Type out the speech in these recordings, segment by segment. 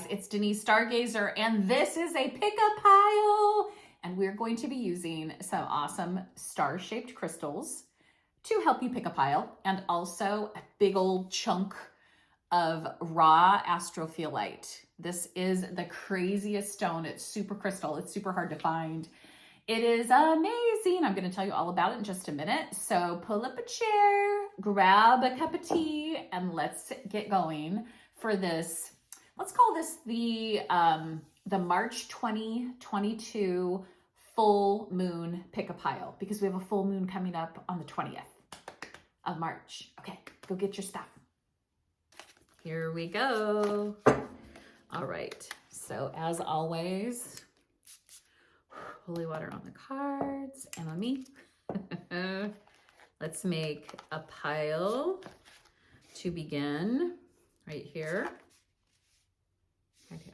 it's Denise Stargazer, and this is a pick-up pile. And we're going to be using some awesome star-shaped crystals to help you pick a pile, and also a big old chunk of raw Astrophylite. This is the craziest stone. It's super crystal. It's super hard to find. It is amazing. I'm going to tell you all about it in just a minute. So pull up a chair, grab a cup of tea, and let's get going for this. Let's call this the March 2022 full moon pick a pile, because we have a full moon coming up on the 20th of March. Okay, go get your stuff. Here we go. All right, so as always, holy water on the cards and on me. Let's make a pile to begin right here. Right here.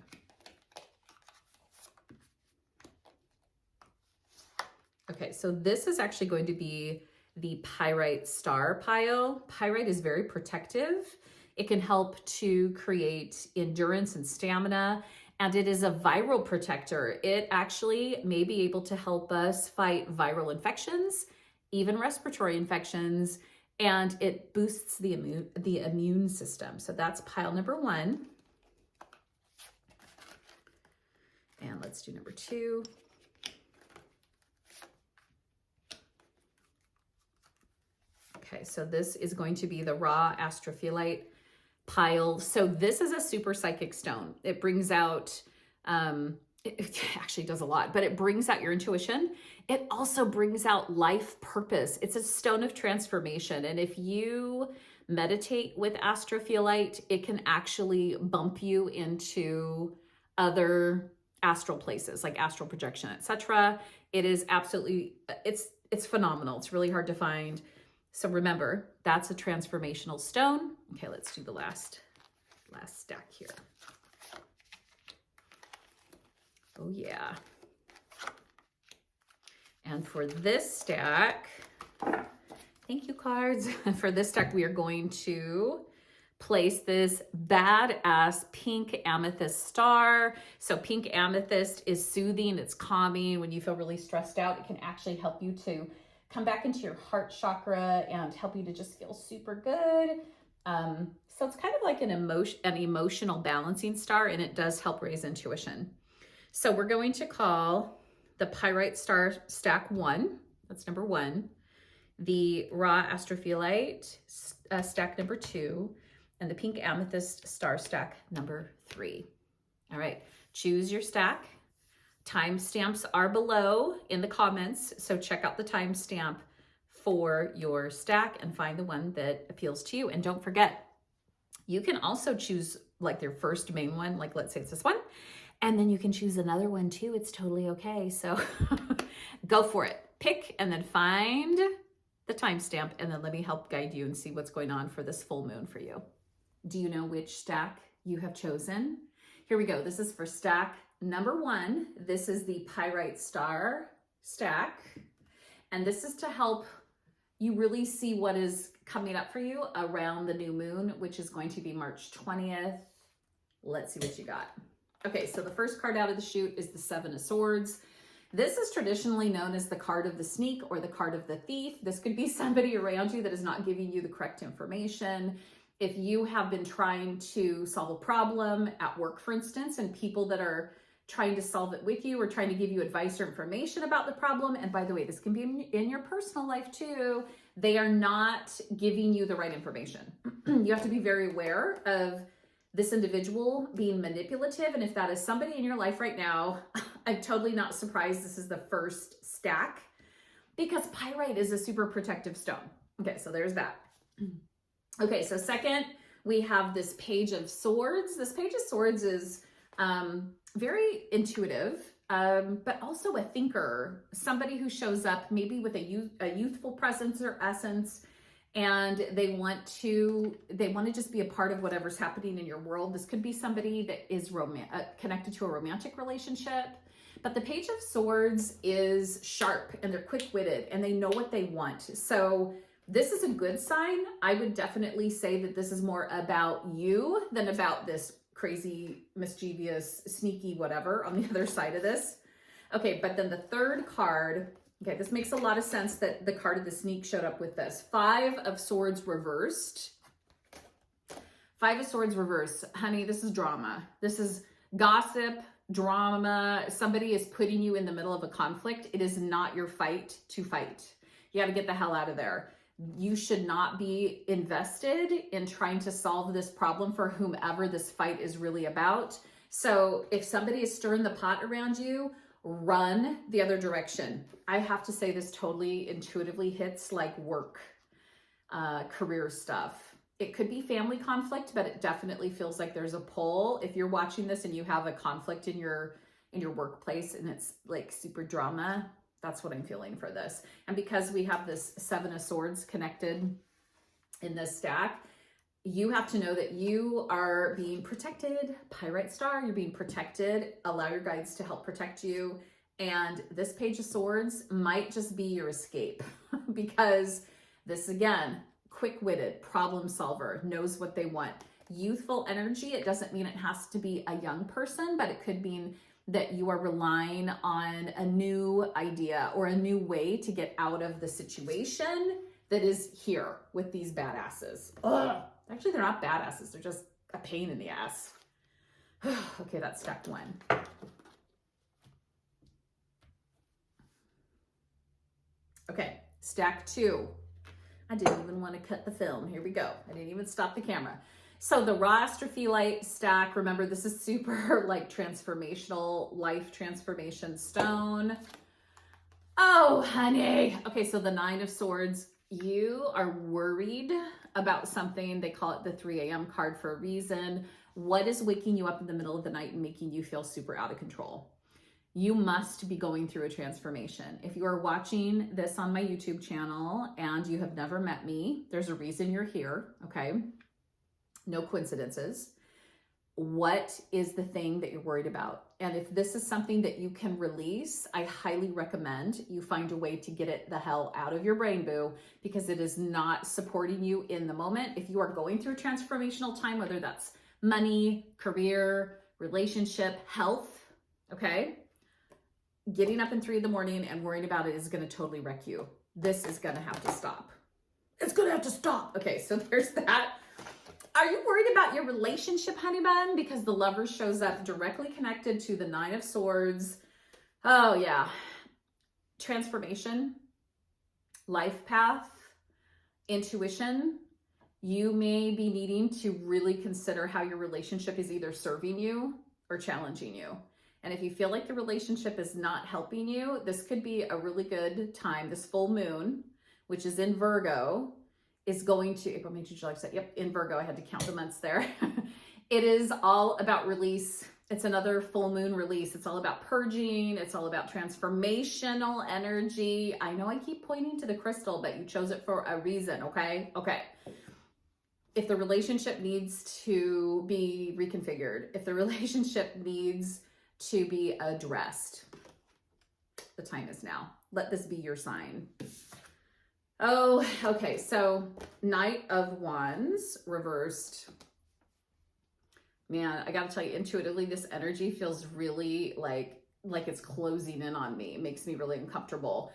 Okay, so this is actually going to be the Pyrite star pile. Pyrite is very protective. It can help to create endurance and stamina, and it is a viral protector. It actually may be able to help us fight viral infections, even respiratory infections, and it boosts the immune system. So that's pile number one. And let's do number two. Okay, so this is going to be the raw Astrophylite pile. So this is a super psychic stone. It brings out, it actually does a lot, but it brings out your intuition. It also brings out life purpose. It's a stone of transformation. And if you meditate with Astrophylite, it can actually bump you into other astral places like astral projection, etc. It is absolutely, it's phenomenal. It's really hard to find. So remember, that's a transformational stone. Okay, let's do the last stack here. Oh yeah. And for this stack, thank you cards. For this stack, we are going to place this badass pink amethyst star. So pink amethyst is soothing, it's calming. When you feel really stressed out, it can actually help you to come back into your heart chakra and help you to just feel super good. So it's kind of like an emotional balancing star, and it does help raise intuition. So we're going to call the Pyrite star stack 1, that's number 1, the raw Astrophylite stack number 2, and the pink amethyst star stack number 3. All right, choose your stack. Timestamps are below in the comments, so check out the timestamp for your stack and find the one that appeals to you. And don't forget, you can also choose like your first main one, like let's say it's this one, and then you can choose another one too. It's totally okay. So go for it. Pick and then find the timestamp, and then let me help guide you and see what's going on for this full moon for you. Do you know which stack you have chosen? Here we go. This is for stack number 1. This is the Pyrite star stack, and this is to help you really see what is coming up for you around the new moon, which is going to be March 20th. Let's see what you got. Okay, so the first card out of the chute is the 7 of Swords. This is traditionally known as the card of the sneak or the card of the thief. This could be somebody around you that is not giving you the correct information. If you have been trying to solve a problem at work, for instance, and people that are trying to solve it with you or trying to give you advice or information about the problem, and by the way, this can be in your personal life too, they are not giving you the right information. You have to be very aware of this individual being manipulative, and if that is somebody in your life right now, I'm totally not surprised this is the first stack, because pyrite is a super protective stone. Okay, so there's that. Okay, so second, we have this Page of Swords. This Page of Swords is very intuitive, but also a thinker, somebody who shows up maybe with a youthful presence or essence, and they want to just be a part of whatever's happening in your world. This could be somebody that is connected to a romantic relationship, but the Page of Swords is sharp, and they're quick-witted, and they know what they want. So this is a good sign. I would definitely say that this is more about you than about this crazy, mischievous, sneaky, whatever on the other side of this. Okay, but then the third card, okay, this makes a lot of sense that the card of the sneak showed up with this. 5 of Swords reversed. 5 of Swords reversed. Honey, this is drama. This is gossip, drama. Somebody is putting you in the middle of a conflict. It is not your fight to fight. You got to get the hell out of there. You should not be invested in trying to solve this problem for whomever this fight is really about. So if somebody is stirring the pot around you, run the other direction. I have to say this totally intuitively hits like work, career stuff. It could be family conflict, but it definitely feels like there's a pull. If you're watching this and you have a conflict in your workplace and it's like super drama, that's what I'm feeling for this. And because we have this 7 of Swords connected in this stack, you have to know that you are being protected. Pyrite star, you're being protected. Allow your guides to help protect you. And this Page of Swords might just be your escape because this, again, quick-witted, problem solver, knows what they want. Youthful energy, it doesn't mean it has to be a young person, but it could mean that you are relying on a new idea or a new way to get out of the situation that is here with these badasses. Ugh. Actually, they're not badasses. They're just a pain in the ass. Okay, that's stack 1. Okay, stack 2. I didn't even want to cut the film. Here we go. I didn't even stop the camera. So the raw Astrophylite stack, remember this is super like transformational, life transformation stone. Oh, honey. Okay, so the 9 of Swords, you are worried about something. They call it the 3 a.m. card for a reason. What is waking you up in the middle of the night and making you feel super out of control? You must be going through a transformation. If you are watching this on my YouTube channel and you have never met me, there's a reason you're here, okay? No coincidences. What is the thing that you're worried about? And if this is something that you can release, I highly recommend you find a way to get it the hell out of your brain, boo, because it is not supporting you in the moment. If you are going through a transformational time, whether that's money, career, relationship, health, okay? Getting up in 3 in the morning and worrying about it is going to totally wreck you. This is going to have to stop. It's going to have to stop. Okay, so there's that. Are you worried about your relationship, honey bun? Because the Lover shows up directly connected to the 9 of Swords. Oh, yeah. Transformation, life path, intuition. You may be needing to really consider how your relationship is either serving you or challenging you. And if you feel like the relationship is not helping you, this could be a really good time. This full moon, which is in Virgo, is going to, April, May, June, July, yep, in Virgo. I had to count the months there. It is all about release. It's another full moon release. It's all about purging. It's all about transformational energy. I know I keep pointing to the crystal, but you chose it for a reason, okay? Okay. If the relationship needs to be reconfigured, if the relationship needs to be addressed, the time is now. Let this be your sign. Oh, okay. So Knight of Wands reversed. Man, I got to tell you, intuitively, this energy feels really like it's closing in on me. It makes me really uncomfortable.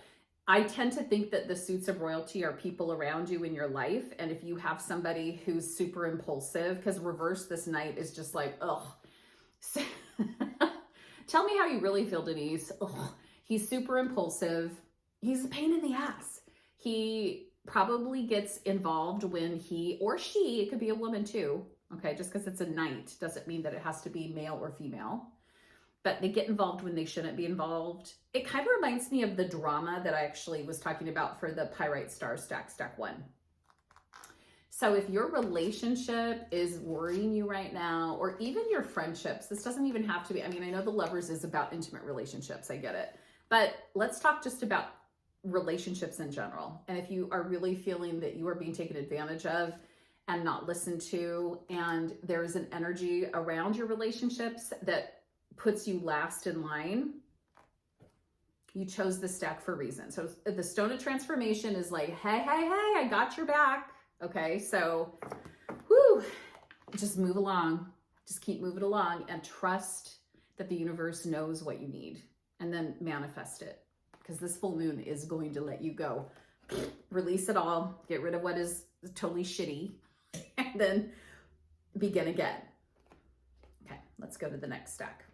I tend to think that the suits of royalty are people around you in your life. And if you have somebody who's super impulsive, because reverse this Knight is just like, ugh. Tell me how you really feel, Denise. Ugh. He's super impulsive. He's a pain in the ass. He probably gets involved when he or she, it could be a woman too, okay? Just because it's a Knight doesn't mean that it has to be male or female. But they get involved when they shouldn't be involved. It kind of reminds me of the drama that I actually was talking about for the Pyrite star stack 1. So if your relationship is worrying you right now, or even your friendships, this doesn't even have to be, I mean, I know the Lovers is about intimate relationships, I get it. But let's talk just about relationships in general. And if you are really feeling that you are being taken advantage of and not listened to, and there is an energy around your relationships that puts you last in line, you chose this stack for a reason. So the Stone of Transformation is like, hey, I got your back. Okay, so, whoo, just move along. Just keep moving along and trust that the universe knows what you need, and then manifest it, because this full moon is going to let you go. Release it all, get rid of what is totally shitty, and then begin again. Okay, let's go to the next stack.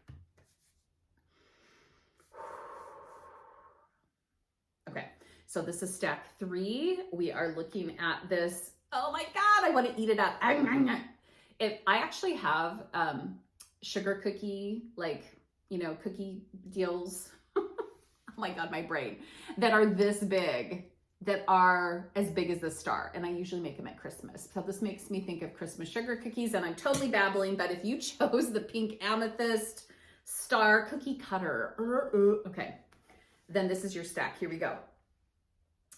Okay, so this is stack 3. We are looking at this. Oh my God, I want to eat it up. I actually have sugar cookie, like, you know, cookie deals. Oh my God, my brain, that are this big, that are as big as the star. And I usually make them at Christmas. So this makes me think of Christmas sugar cookies, and I'm totally babbling, but if you chose the pink amethyst star cookie cutter, okay, then this is your stack. Here we go.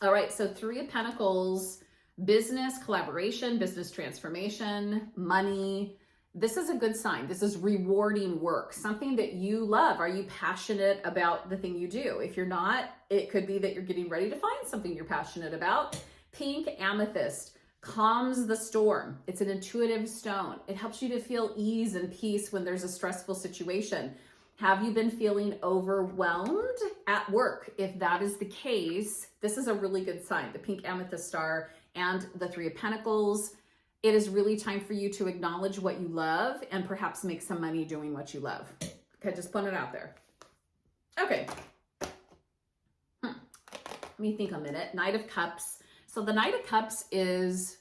All right, so 3 of Pentacles, business, collaboration, business transformation, money. This is a good sign. This is rewarding work, something that you love. Are you passionate about the thing you do? If you're not, it could be that you're getting ready to find something you're passionate about. Pink amethyst calms the storm. It's an intuitive stone. It helps you to feel ease and peace when there's a stressful situation. Have you been feeling overwhelmed at work? If that is the case, this is a really good sign. The pink amethyst star and the 3 of Pentacles. It is really time for you to acknowledge what you love and perhaps make some money doing what you love. Okay, just put it out there. Okay. Let me think a minute. Knight of Cups. So the Knight of Cups is,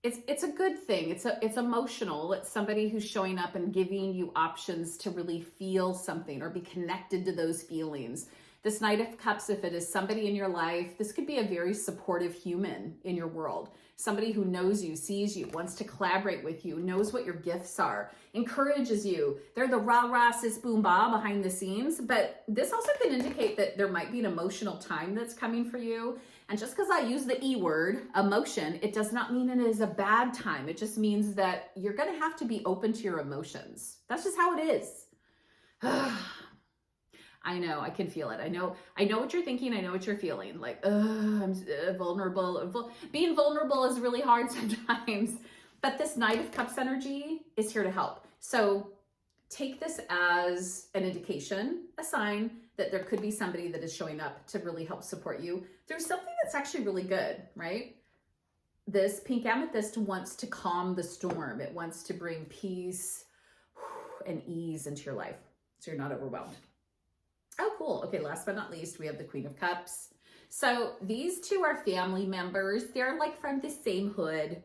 it's a good thing. It's emotional. It's somebody who's showing up and giving you options to really feel something or be connected to those feelings. This Knight of Cups, if it is somebody in your life, this could be a very supportive human in your world. Somebody who knows you, sees you, wants to collaborate with you, knows what your gifts are, encourages you. They're the rah-rah, sis, boom, ba behind the scenes. But this also can indicate that there might be an emotional time that's coming for you. And just because I use the E word, emotion, it does not mean it is a bad time. It just means that you're going to have to be open to your emotions. That's just how it is. I know, I can feel it. I know what you're thinking. I know what you're feeling. Like, I'm vulnerable. Being vulnerable is really hard sometimes. But this Knight of Cups energy is here to help. So take this as an indication, a sign that there could be somebody that is showing up to really help support you through something that's actually really good, right? This pink amethyst wants to calm the storm. It wants to bring peace and ease into your life so you're not overwhelmed. Oh, cool. Okay, last but not least, we have the Queen of Cups. So these 2 are family members. They're like from the same hood.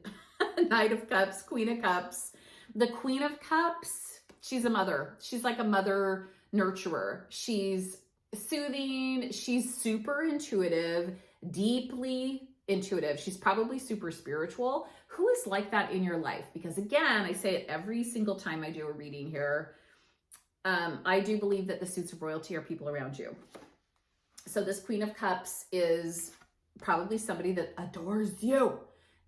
Knight of Cups, Queen of Cups. The Queen of Cups, she's a mother. She's like a mother nurturer. She's soothing. She's super intuitive, deeply intuitive. She's probably super spiritual. Who is like that in your life? Because again, I say it every single time I do a reading here. I do believe that the suits of royalty are people around you. So this Queen of Cups is probably somebody that adores you.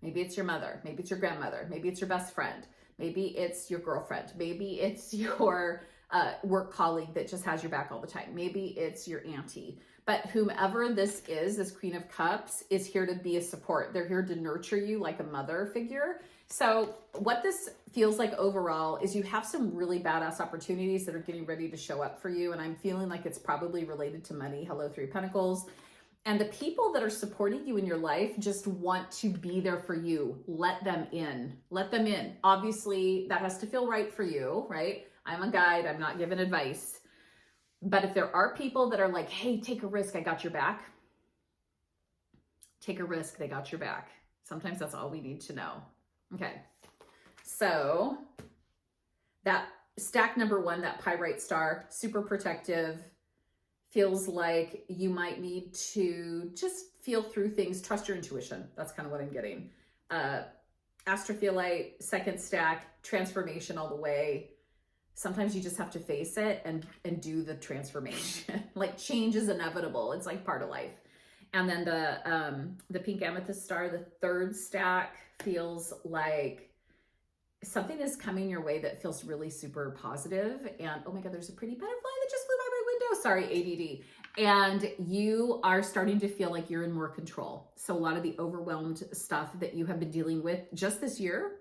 Maybe it's your mother. Maybe it's your grandmother. Maybe it's your best friend. Maybe it's your girlfriend. Maybe it's your work colleague that just has your back all the time. Maybe it's your auntie. But whomever this is, this Queen of Cups is here to be a support. They're here to nurture you like a mother figure. So what this feels like overall is you have some really badass opportunities that are getting ready to show up for you. And I'm feeling like it's probably related to money. Hello, 3 of Pentacles. And the people that are supporting you in your life just want to be there for you. Let them in. Let them in. Obviously, that has to feel right for you, right? I'm a guide. I'm not giving advice. But if there are people that are like, hey, take a risk, I got your back. Take a risk, they got your back. Sometimes that's all we need to know. Okay, so that stack number 1, that Pyrite star, super protective, feels like you might need to just feel through things, trust your intuition. That's kind of what I'm getting. Astrophylite, 2nd stack, transformation all the way. Sometimes you just have to face it and do the transformation. Like change is inevitable. It's like part of life. And then the pink amethyst star, the 3rd stack, feels like something is coming your way that feels really super positive. And oh my God, there's a pretty butterfly that just flew by my window. Sorry, ADD. And you are starting to feel like you're in more control. So a lot of the overwhelmed stuff that you have been dealing with just this year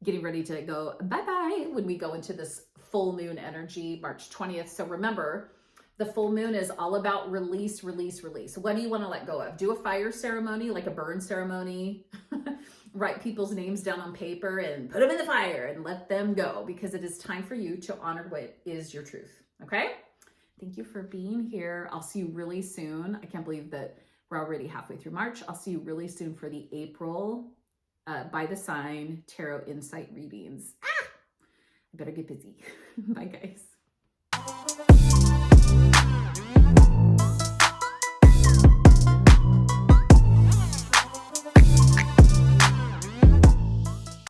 getting ready to go bye-bye when we go into this full moon energy, March 20th. So remember, the full moon is all about release, release, release. What do you want to let go of? Do a fire ceremony, like a burn ceremony. Write people's names down on paper and put them in the fire and let them go, because it is time for you to honor what is your truth. Okay? Thank you for being here. I'll see you really soon. I can't believe that we're already halfway through March. I'll see you really soon for the April by the sign tarot insight readings. I better get busy. Bye, guys.